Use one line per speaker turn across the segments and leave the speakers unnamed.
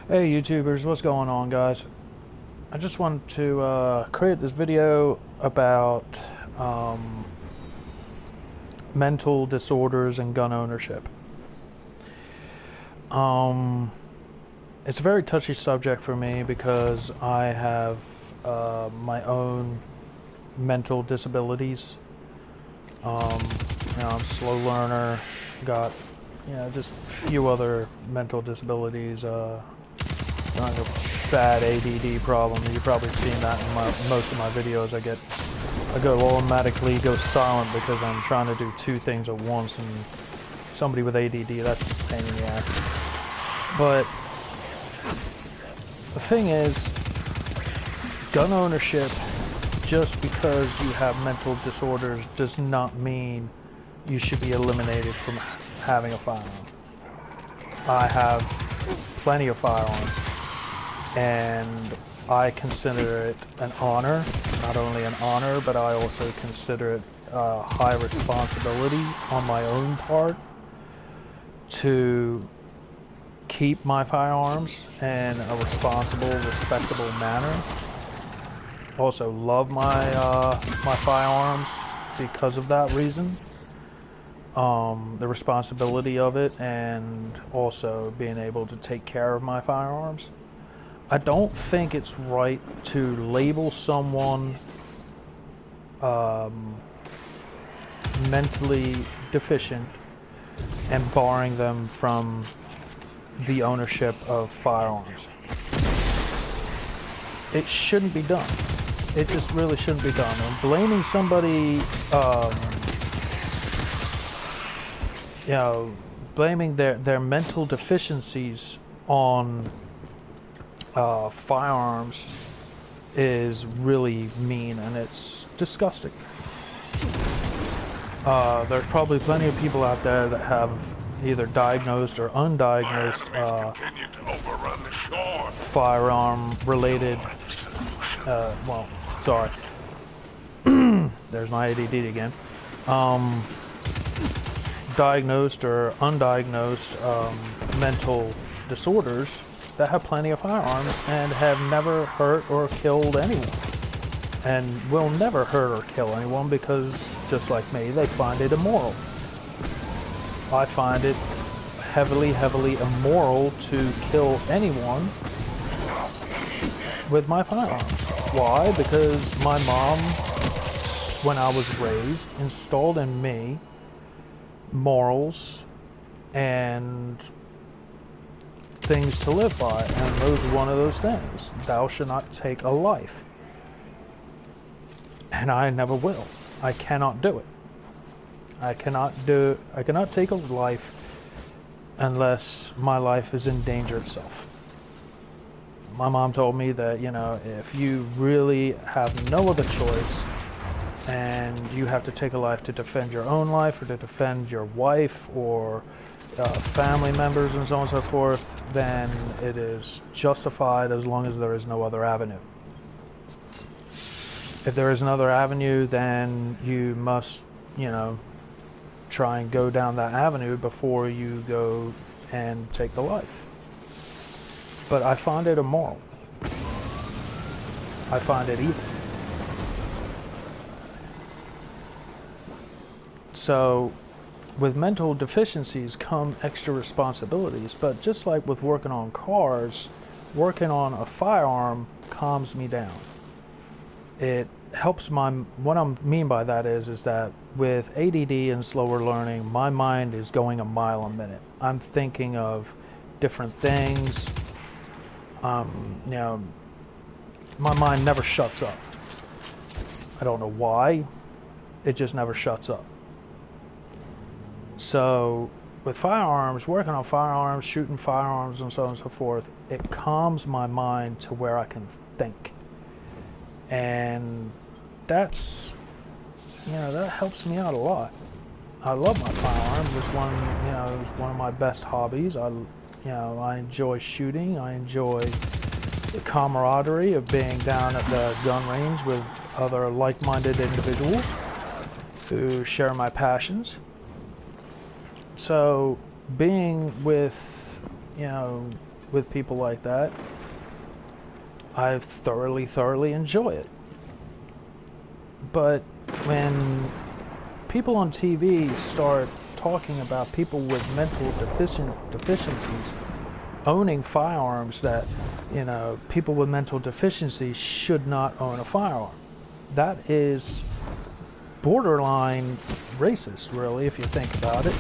Hey YouTubers, what's going on, guys? I just wanted to create this video about mental disorders and gun ownership. It's a very touchy subject for me because I have my own mental disabilities. I'm a slow learner, got just a few other mental disabilities. Like a bad ADD problem. You've probably seen that in most of my videos. I automatically go silent because I'm trying to do two things at once, and somebody with ADD, that's just a pain in the ass. But the thing is, gun ownership, just because you have mental disorders, does not mean you should be eliminated from having a firearm. I have plenty of firearms, and I consider it an honor. Not only an honor, but I also consider it a high responsibility on my own part to keep my firearms in a responsible, respectable manner. Also love my my firearms because of that reason. The responsibility of it, and also being able to take care of my firearms. I don't think it's right to label someone mentally deficient and barring them from the ownership of firearms. It shouldn't be done. It just really shouldn't be done. And blaming somebody, blaming their mental deficiencies on firearms is really mean, and it's disgusting. There's probably plenty of people out there that have either diagnosed or undiagnosed firearm related sorry, there's my ADD again. Diagnosed or undiagnosed mental disorders that have plenty of firearms and have never hurt or killed anyone, and will never hurt or kill anyone because, just like me, they find it immoral. I find it heavily immoral to kill anyone with my firearms. Why? Because my mom, when I was raised, installed in me morals and things to live by, and those are one of those things. Thou shalt not take a life. And I never will. I cannot do it. I cannot take a life unless my life is in danger itself. My mom told me that, if you really have no other choice and you have to take a life to defend your own life or to defend your wife or family members and so on and so forth, then it is justified as long as there is no other avenue. If there is another avenue, then you must, try and go down that avenue before you go and take the life. But I find it immoral. I find it evil. So, with mental deficiencies come extra responsibilities, but just like with working on cars, working on a firearm calms me down. It helps what I mean by that is that with ADD and slower learning, my mind is going a mile a minute. I'm thinking of different things. My mind never shuts up. I don't know why. It just never shuts up. So with firearms, working on firearms, shooting firearms, and so on and so forth, it calms my mind to where I can think. And that's, that helps me out a lot. I love my firearms. It's one of my best hobbies. I enjoy shooting. I enjoy the camaraderie of being down at the gun range with other like-minded individuals who share my passions. So being with, with people like that, I thoroughly enjoy it. But when people on TV start talking about people with mental deficiencies owning firearms, that, you know, people with mental deficiencies should not own a firearm, that is borderline racist, really, if you think about it.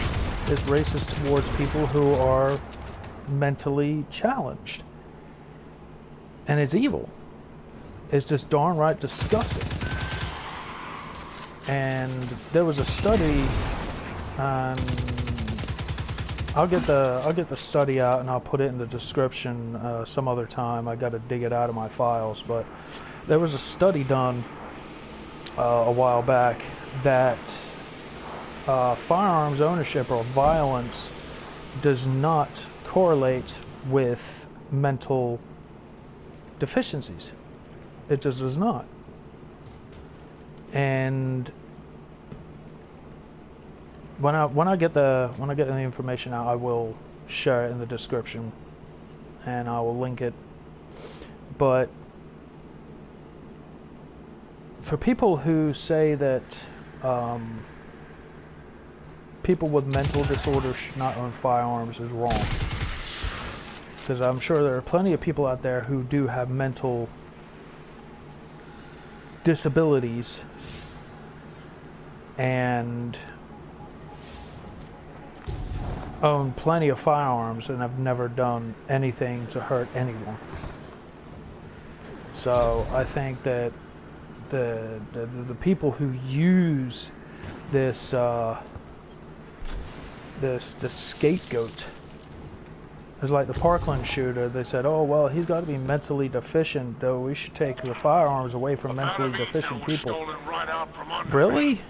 It's racist towards people who are mentally challenged. And it's evil. It's just darn right disgusting. And there was a study, I'll get the study out and I'll put it in the description some other time. I got to dig it out of my files, but there was a study done a while back that firearms ownership or violence does not correlate with mental deficiencies. It just does not. And when I get the information out, I will share it in the description and I will link it. But for people who say that people with mental disorders should not own firearms is wrong. Because I'm sure there are plenty of people out there who do have mental disabilities and own plenty of firearms and have never done anything to hurt anyone. So I think that the people who use this this scapegoat is like the Parkland shooter. They said, oh well, he's got to be mentally deficient, though we should take the firearms away from mentally deficient people. Really?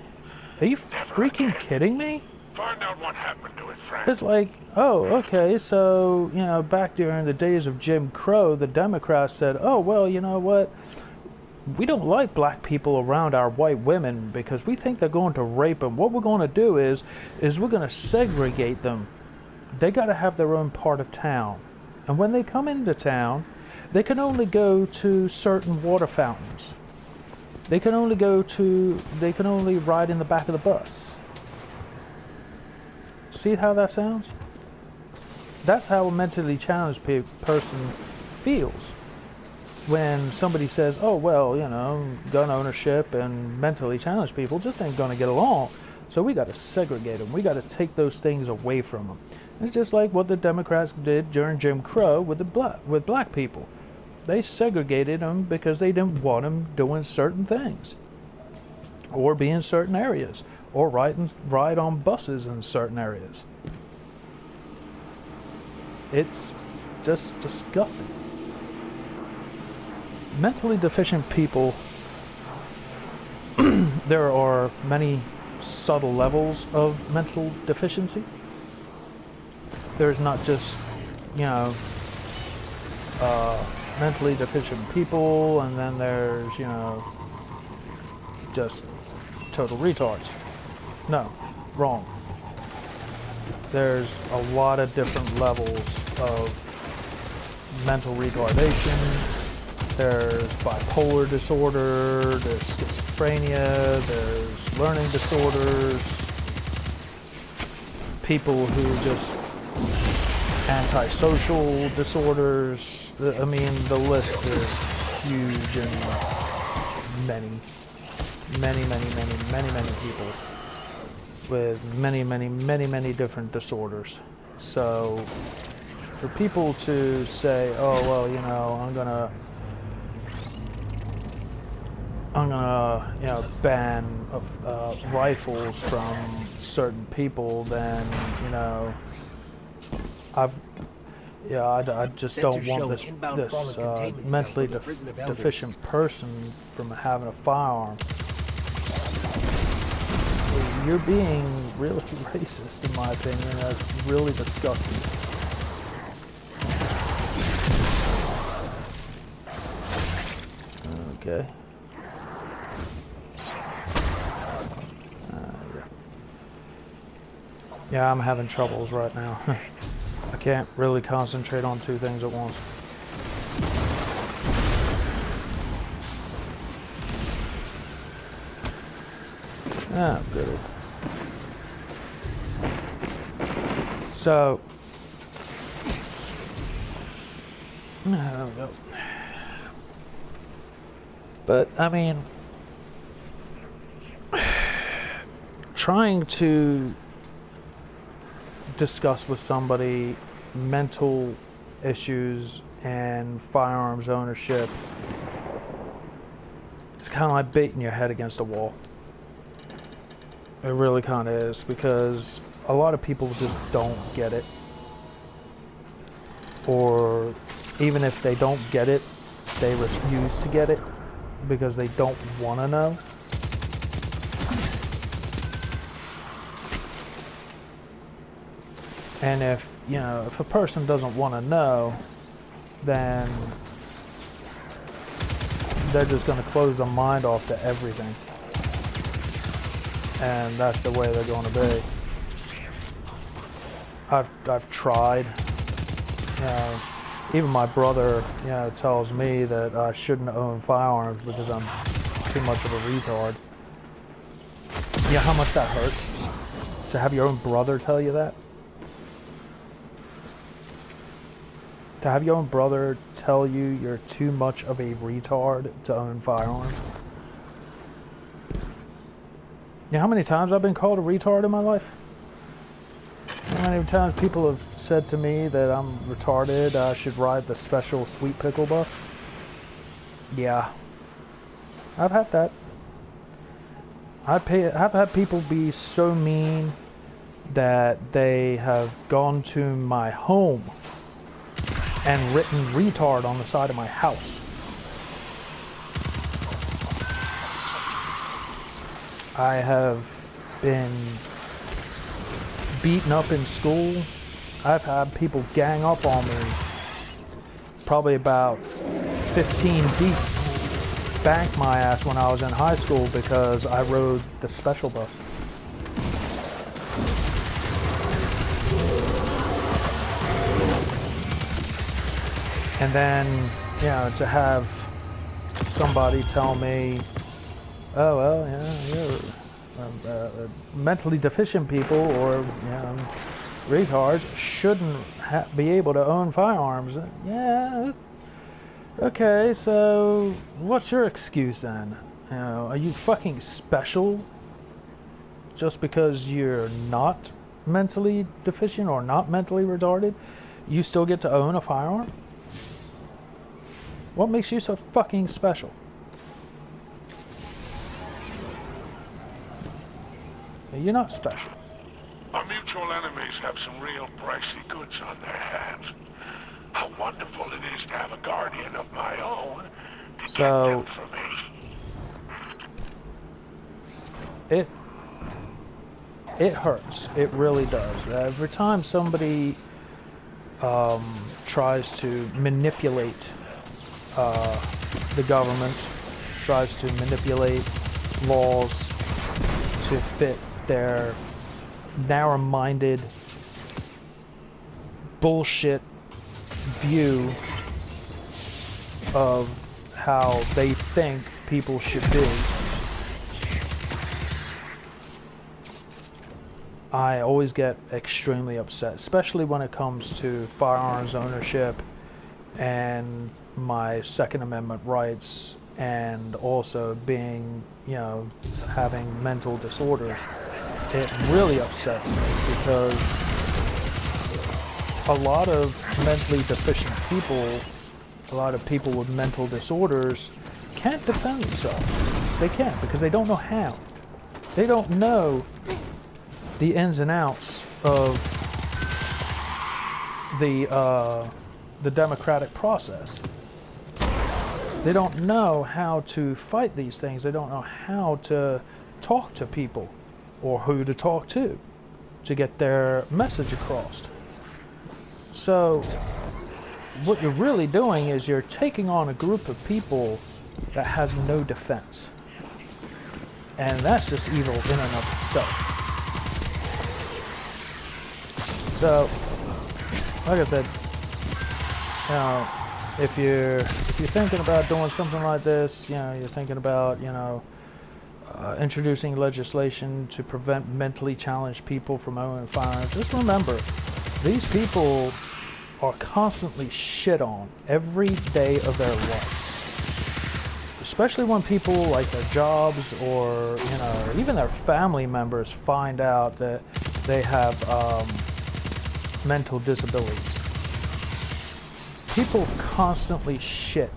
Are you freaking kidding me?
Find out what happened to his friend.
It's like, oh, okay, so, you know, back during the days of Jim Crow, the Democrats said, oh, well, you know what? We don't like black people around our white women because we think they're going to rape them. What we're going to do is we're going to segregate them. They got to have their own part of town. And when they come into town, they can only go to certain water fountains. They can only ride in the back of the bus. See how that sounds? That's how a mentally challenged person feels. When somebody says, oh, well, you know, gun ownership and mentally challenged people just ain't going to get along. So we got to segregate them. We got to take those things away from them. It's just like what the Democrats did during Jim Crow with black people. They segregated them because they didn't want them doing certain things, or be in certain areas, or ride on buses in certain areas. It's just disgusting. Mentally deficient people, there are many subtle levels of mental deficiency. There's not just, you know, mentally deficient people, and then there's, you know, just total retards. No, wrong. There's a lot of different levels of mental retardation. There's bipolar disorder, there's schizophrenia, there's learning disorders, people who just antisocial disorders. I mean, the list is huge, and many people with many different disorders. So for people to say, oh well, you know, I'm gonna you know, ban rifles from certain people, then, you know, I just don't want this mentally deficient person from having a firearm. You're being really racist, in my opinion. That's really disgusting. Okay. Yeah, I'm having troubles right now. I can't really concentrate on two things at once. Ah, good. So, I don't know. But, I mean, trying to discuss with somebody mental issues and firearms ownership, it's kind of like beating your head against a wall. It really kind of is, because a lot of people just don't get it. Or even if they don't get it, they refuse to get it because they don't want to know. And if, you know, if a person doesn't want to know, then they're just going to close their mind off to everything. And that's the way they're going to be. I've tried. You know, even my brother, you know, tells me that I shouldn't own firearms because I'm too much of a retard. You know how much that hurts? To have your own brother tell you that? To have your own brother tell you you're too much of a retard to own firearms? You know how many times I've been called a retard in my life? How many times people have said to me that I'm retarded, I should ride the special Sweet Pickle bus? Yeah. I've had that. I've had people be so mean that they have gone to my home and written retard on the side of my house. I have been beaten up in school. I've had people gang up on me, probably about 15 deep, bank my ass when I was in high school because I rode the special bus. And then, you know, to have somebody tell me, oh, well, yeah, you're mentally deficient people or, you know, retards shouldn't be able to own firearms. Yeah, okay, so what's your excuse then? You know, are you fucking special just because you're not mentally deficient or not mentally retarded? You still get to own a firearm? What makes you so fucking special? You're not special.
Our mutual enemies have some real pricey goods on their hands. How wonderful it is to have a guardian of my own to get them for me.
It hurts. It really does. Every time somebody tries to manipulate the government, tries to manipulate laws to fit their narrow-minded bullshit view of how they think people should be. I always get extremely upset, especially when it comes to firearms ownership and my Second Amendment rights, and also being, you know, having mental disorders. It really upsets me because a lot of mentally deficient people, a lot of people with mental disorders can't defend themselves. They can't because they don't know how. They don't know the ins and outs of the democratic process. They don't know how to fight these things. They don't know how to talk to people or who to talk to get their message across. So what you're really doing is you're taking on a group of people that has no defense. And that's just evil in and of itself. So like I said, you know, if you're thinking about doing something like this, you know, you're thinking about, you know, introducing legislation to prevent mentally challenged people from owning firearms, just remember, these people are constantly shit on every day of their life. Especially when people, like their jobs or, you know, even their family members find out that they have mental disabilities. People constantly shit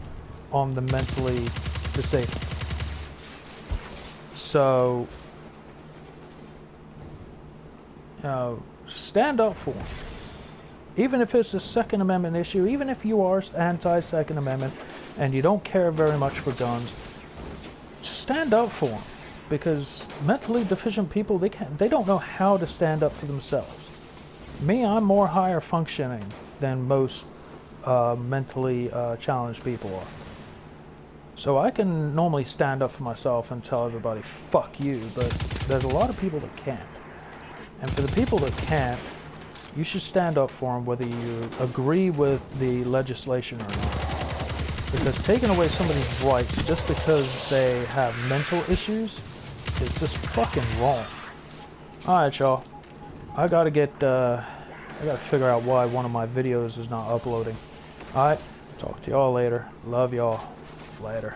on the mentally disabled. So, you know, stand up for them. Even if it's a Second Amendment issue, even if you are anti-Second Amendment and you don't care very much for guns, stand up for them. Because mentally deficient people, they don't know how to stand up for themselves. Me, I'm more higher functioning than most mentally challenged people are. So I can normally stand up for myself and tell everybody, fuck you, but there's a lot of people that can't. And for the people that can't, you should stand up for them whether you agree with the legislation or not. Because taking away somebody's rights just because they have mental issues is just fucking wrong. Alright, y'all. I gotta figure out why one of my videos is not uploading. Alright, talk to y'all later. Love y'all. Later.